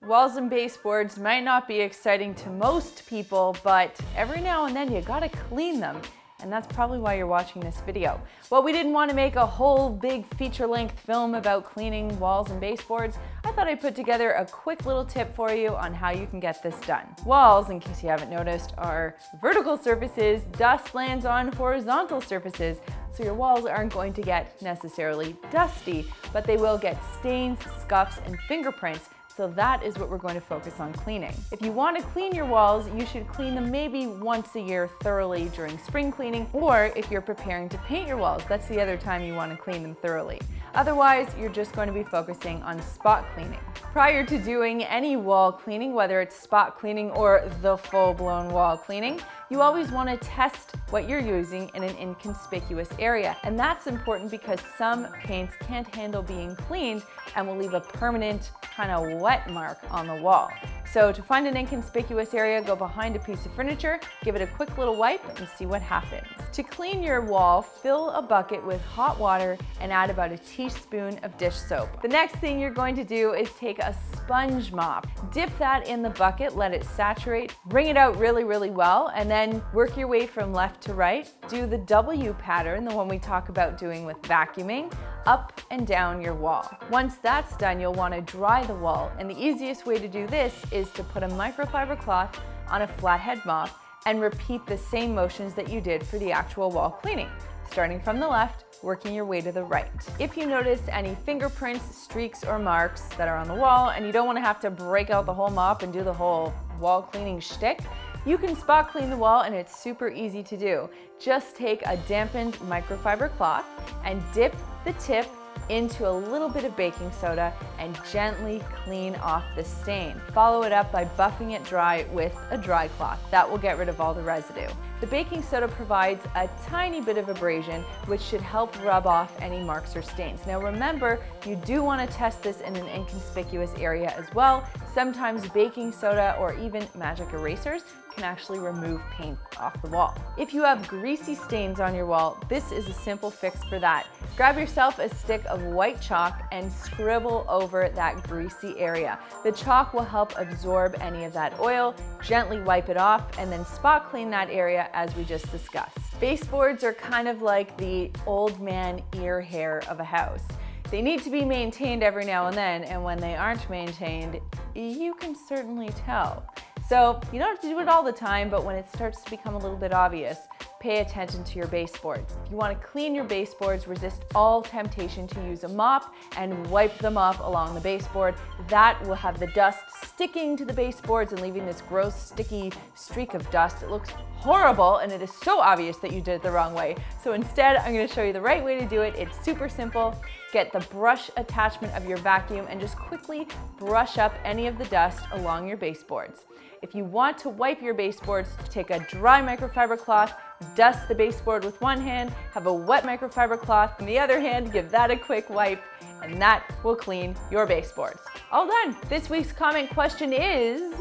Walls and baseboards might not be exciting to most people, but every now and then you gotta clean them. And that's probably why you're watching this video. Well, we didn't want to make a whole big feature-length film about cleaning walls and baseboards. I thought I'd put together a quick little tip for you on how you can get this done. Walls, in case you haven't noticed, are vertical surfaces. Dust lands on horizontal surfaces, so your walls aren't going to get necessarily dusty, but they will get stains, scuffs, and fingerprints. So that is what we're going to focus on cleaning. If you want to clean your walls, you should clean them maybe once a year thoroughly during spring cleaning, or if you're preparing to paint your walls, that's the other time you want to clean them thoroughly. Otherwise, you're just going to be focusing on spot cleaning. Prior to doing any wall cleaning, whether it's spot cleaning or the full-blown wall cleaning, you always want to test what you're using in an inconspicuous area. And that's important because some paints can't handle being cleaned and will leave a permanent kind of wet mark on the wall. So to find an inconspicuous area, go behind a piece of furniture, give it a quick little wipe and see what happens. To clean your wall, fill a bucket with hot water and add about a teaspoon of dish soap. The next thing you're going to do is take a sponge mop. Dip that in the bucket, let it saturate, wring it out really, really well, and then work your way from left to right. Do the W pattern, the one we talk about doing with vacuuming, up and down your wall. Once that's done, you'll want to dry the wall, and the easiest way to do this is to put a microfiber cloth on a flathead mop and repeat the same motions that you did for the actual wall cleaning, starting from the left, working your way to the right. If you notice any fingerprints, streaks, or marks that are on the wall, and you don't want to have to break out the whole mop and do the whole wall cleaning shtick, you can spot clean the wall, and it's super easy to do. Just take a dampened microfiber cloth and dip the tip into a little bit of baking soda and gently clean off the stain. Follow it up by buffing it dry with a dry cloth. That will get rid of all the residue. The baking soda provides a tiny bit of abrasion, which should help rub off any marks or stains. Now remember, you do want to test this in an inconspicuous area as well. Sometimes baking soda or even magic erasers can actually remove paint off the wall. If you have greasy stains on your wall, this is a simple fix for that. Grab yourself a stick of white chalk and scribble over that greasy area. The chalk will help absorb any of that oil, gently wipe it off, and then spot clean that area as we just discussed. Baseboards are kind of like the old man ear hair of a house. They need to be maintained every now and then, and when they aren't maintained, you can certainly tell. So you don't have to do it all the time, but when it starts to become a little bit obvious, pay attention to your baseboards. If you want to clean your baseboards, resist all temptation to use a mop and wipe them off along the baseboard. That will have the dust sticking to the baseboards and leaving this gross, sticky streak of dust. It looks horrible, and it is so obvious that you did it the wrong way. So instead, I'm going to show you the right way to do it. It's super simple. Get the brush attachment of your vacuum and just quickly brush up any of the dust along your baseboards. If you want to wipe your baseboards, take a dry microfiber cloth, dust the baseboard with one hand, have a wet microfiber cloth in the other hand, give that a quick wipe, and that will clean your baseboards. All done. This week's comment question is,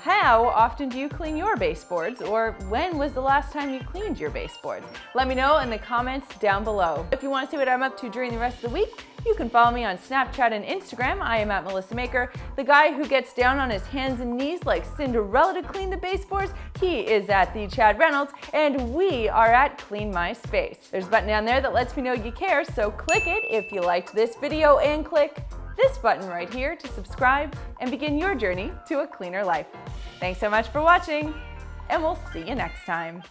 how often do you clean your baseboards, or when was the last time you cleaned your baseboards? Let me know in the comments down below. If you want to see what I'm up to during the rest of the week, you can follow me on Snapchat and Instagram. I am at Melissa Maker. The guy who gets down on his hands and knees like Cinderella to clean the baseboards, he is at the Chad Reynolds, and we are at Clean My Space. There's a button down there that lets me know you care, so click it if you liked this video, and click this button right here to subscribe and begin your journey to a cleaner life. Thanks so much for watching, and we'll see you next time.